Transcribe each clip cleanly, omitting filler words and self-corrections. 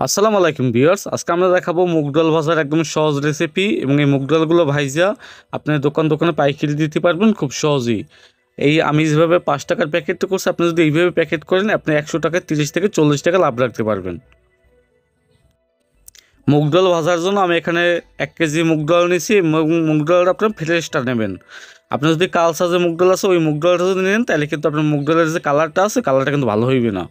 আসসালামু আলাইকুম ভিউয়ার্স, আজকে আমরা দেখাবো মুগডাল ভাজার একদম সহজ রেসিপি। এবং এই মুগডালগুলো ভাইজা আপনি দোকানে পাইকারি দিতে পারবেন খুব সহজেই। আমি যেভাবে 5 টাকার প্যাকেটটা করছি, আপনি যদি এইভাবে প্যাকেট করেন আপনি 100 টাকায় 30 থেকে 40 টাকা লাভ রাখতে পারবেন। মুগডাল ভাজার জন্য আমি এখানে 1 কেজি মুগডাল নিয়েছি। মুগডালটা আপনার ফ্রেশটা নেবেন। আপনার যদি কালসা যে মুগডাল আছে ওই মুগডালটা যদি নেন তাহলে কিন্তু আপনার মুগডালের যে কালারটা আছে কালারটা কিন্তু ভালো হইবে না।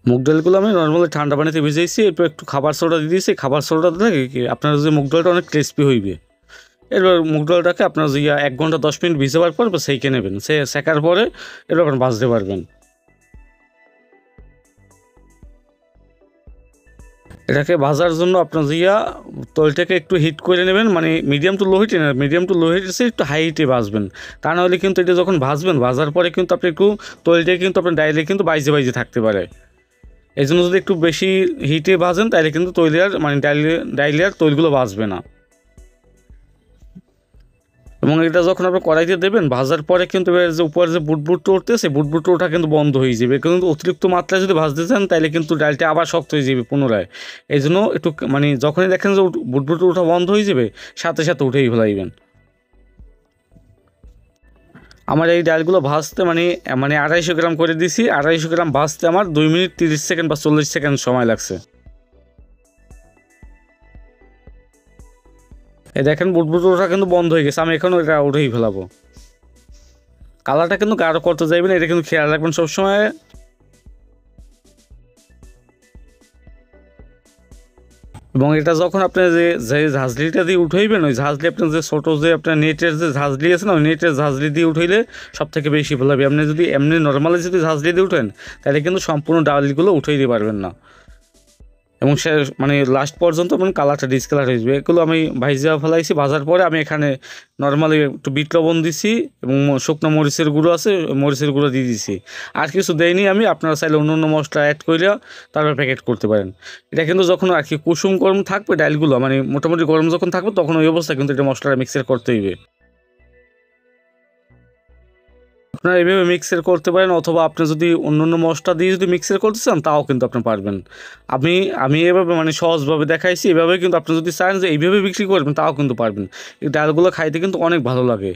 মুগ ডালগুলো আমি নর্মালি ঠান্ডা পানিতে ভিজাইছি, এরপর একটু খাবার সোডা দিয়ে দিয়েছি। খাবার সোডা দিলে কি আপনার যে মুগ ডালটা অনেক ক্রিস্পি হইবে। এরপর মুগ ডালটাকে আপনার যে 1 ঘন্টা 10 মিনিট ভিজাবার পর সেইকে নেবেন, সেকার পরে এরপর আপনি ভাজতে পারবেন। এটাকে ভাজার জন্য আপনার তলটাকে একটু হিট করে নেবেন, মানে মিডিয়াম টু লো হিটে না, মিডিয়াম টু লো হিট এসে একটু হাই হিটে ভাজবেন। তা নাহলে কিন্তু এটা যখন ভাজবেন, ভাজার পরে কিন্তু আপনি একটু তলটাকে কিন্তু আপনার ডাইলে কিন্তু বাইজে থাকতে পারে। এই জন্য যদি একটু বেশি হিটে ভাজেন তাহলে কিন্তু ডাইলিয়ার তৈলগুলো ভাজবে না। এবং এটা যখন আপনি কড়াইতে দেবেন ভাজার পরে কিন্তু যে উপরে যে বুটবুটটা উঠতে সেই বুটবুটটা ওঠা কিন্তু বন্ধ হয়ে যাবে। কিন্তু অতিরিক্ত মাত্রায় যদি ভাজতে চান তাহলে কিন্তু ডালটা আবার শক্ত হয়ে যাবে পুনরায়। এই জন্য একটু যখনই দেখেন যে বুটবুটটা ওঠা বন্ধ হয়ে যাবে সাথে সাথে উঠেই ফেলাইবেন। আমার এই ডালগুলো ভাজতে 250 গ্রাম করে দিছি। 250 গ্রাম ভাজতে আমার 2 মিনিট 30 সেকেন্ড বা 40 সেকেন্ড সময় লাগছে। এই দেখেন বুটবুট ওঠা কিন্তু বন্ধ হয়ে গেছে, আমি এখনও এটা উঠেই ফেলাবো। কালারটা কিন্তু গাঢ় করতে যাইবেন, এটা কিন্তু খেয়াল রাখবেন সবসময়। এবং এটা যখন আপনি যে ঝাঁঝলিটা দিয়ে উঠাইবেন, ওই ঝাঁঝলি আপনার যে ছোটো যে আপনার নেটের যে ঝাঁঝলি আছে না, ওই নেটের ঝাঁঝলি দিয়ে উঠাইলে সব থেকে বেশি ভালো হবে। আপনি যদি এমনি নর্মালি যদি ঝাঁঝলি দিয়ে উঠেন তাহলে কিন্তু সম্পূর্ণ ডালগুলো উঠাই দিতে পারবেন না। এবং সে লাস্ট পর্যন্ত আপনার কালারটা ডিসকালার হয়ে যাবে। এগুলো আমি ভাইজা ফেলাইছি। ভাজার পরে আমি এখানে নর্মালি একটু বিট লবণ দিছি এবং শুকনো মরিচের গুঁড়ো আছে, মরিচের গুঁড়ো দিয়ে দিছি। আর কিছু দেয়নি আমি। আপনারা চাইলে অন্য অন্য মশলা অ্যাড করে তারপর প্যাকেট করতে পারেন। এটা কিন্তু যখন কুসুম গরম থাকবে ডালগুলো, মোটামুটি গরম যখন থাকবে তখন ওই অবস্থায় কিন্তু এটা মশলাটা মিক্সার করতে হইবে। আপনারা এইভাবে মিক্সার করতে পারেন, অথবা আপনি যদি অন্য অন্য মশলা দিয়ে যদি মিক্সার করতে চান তাও কিন্তু আপনি পারবেন। আমি এভাবে সহজভাবে দেখাইছি। এভাবে কিন্তু আপনি যদি চান যে এইভাবে বিক্রি করবেন তাও কিন্তু পারবেন। এই ডালগুলো খাইতে কিন্তু অনেক ভালো লাগে।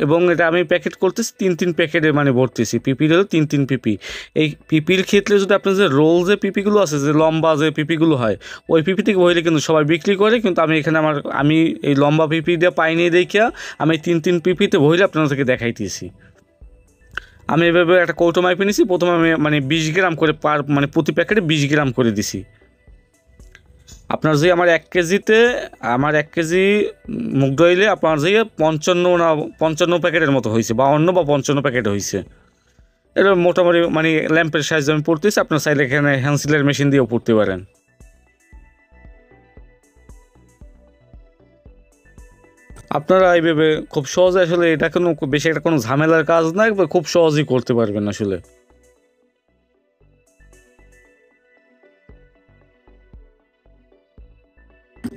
এবং এটা আমি প্যাকেট করতেছি 3 প্যাকেটে ভরতেছি। পিপির হলো 3 পিপি। এই পিপির ক্ষেত্রে যদি আপনার যে রোল যে পিপিগুলো আছে, যে লম্বা যে পিপিগুলো হয়, ওই পিপি থেকে বইলে কিন্তু সবাই বিক্রি করে। কিন্তু আমি এখানে আমি এই লম্বা পিপি দিয়ে পাইনি দেখিয়া আমি 3 পিপিতে বইলে আপনাদেরকে দেখাইতেছি। আমি এভাবে একটা কৌটো মাইপে নিয়েছি। প্রথমে আমি 20 গ্রাম করে প্রতি প্যাকেটে 20 গ্রাম করে দিছি। আপনার যে আমার 1 কেজি মুগ ডাইলে আপনার 55 প্যাকেটের মতো হয়েছে, 52 বা 55 প্যাকেট হয়েছে। এটা মোটামুটি ল্যাম্পের সাইজ আমি পড়তেছি। আপনার চাইলে এখানে হ্যান্সিলের মেশিন দিয়েও পড়তে পারেন। আপনারা এইভাবে খুব সহজে, আসলে এটা বেশি একটা কোনো ঝামেলার কাজ না, খুব সহজেই করতে পারবেন আসলে।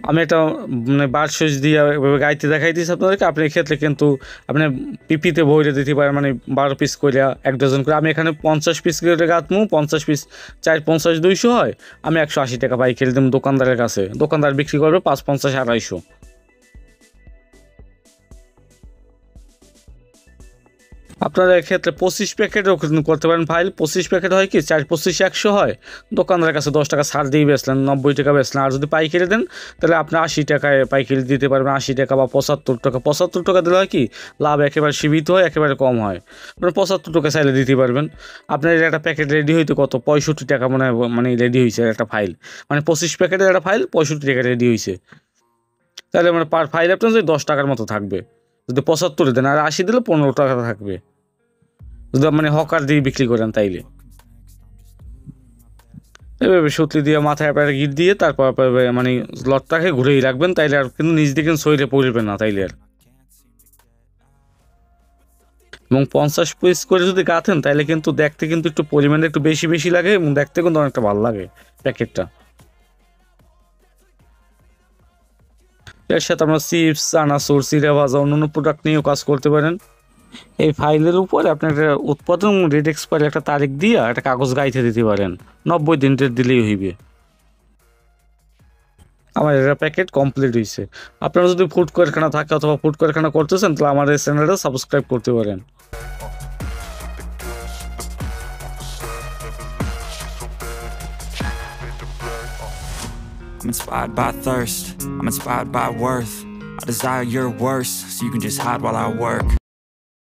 আমি এটা বারশেষ দিয়ে গাইতে দেখাইতেছি আপনাদেরকে। আপনি ক্ষেত্রে কিন্তু আপনি পিপিতে ভরে দিতে পারেন, 12 পিস করে 1 ডজন করে। আমি এখানে 50 পিস করে গাঁথমু। 50 পিস 4 50 200 হয়। আমি 180 টাকা পাইকারি দিলাম দোকানদারের কাছে। দোকানদার বিক্রি করবে 5 50 250। আপনারা এক্ষেত্রে 25 প্যাকেটও করতে পারেন ফাইল। 25 প্যাকেট হয় কি 4 25 100 হয়। দোকানদারের কাছে 10 টাকা ছাড় দিয়ে বেচলেন, 90 টাকা বেচলেন। আর যদি পাইকারি দেন তাহলে আপনি 80 টাকায় পাইকারি দিতে পারবেন। 80 টাকা বা 75 টাকা। 75 টাকা দিলে হয় কি লাভ একেবারে সীমিত হয়, একেবারে কম হয়। আপনি 75 টাকা চাইলে দিতে পারবেন। আপনার একটা প্যাকেট রেডি হইতে কত 65 টাকা রেডি হয়েছে একটা ফাইল। 25 প্যাকেটের একটা ফাইল 65 টাকা রেডি হয়েছে। তাহলে পার ফাইল আপনার 10 টাকার মতো থাকবে। যদি 75 দেন, আর 80 দিলে 15 টাকা থাকবে যদি হকার দিয়ে বিক্রি করেন তাইলে। এভাবে সুতলি দিয়ে মাথায় আপনার গিট দিয়ে তারপর লটটাকে ঘুরেই রাখবেন, তাইলে আর কিন্তু নিজ দিকে শরীরে পড়বে না তাইলে আর। এবং 50 পিস করে যদি গাঁথেন তাইলে কিন্তু দেখতে কিন্তু একটু পরিমাণে একটু বেশি বেশি লাগে এবং দেখতে কিন্তু অনেকটা ভালো লাগে প্যাকেটটা। এর সাথে আমরা চিপস, চানাচুর, চিড়া ভাজা, অন্যান্য প্রোডাক্ট নিয়েও কাজ করতে পারেন। এই ফাইলের উপরে আপনি একটা উৎপাদন ডেট এক্সপায়ারি একটা তারিখ দিয়ে একটা কাগজ গাইতে দিতে পারেন, 90 দিন দিলেই হইবে। আমার এটা প্যাকেট কমপ্লিট হয়েছে। আপনারা যদি ফুড কারখানা থাকে অথবা ফুড কারখানা করতেছেন তাহলে আমার এই চ্যানেলটা সাবস্ক্রাইব করতে পারেন। I'm inspired by thirst, I'm inspired by worth. I desire your worst, so you can just hide while I work.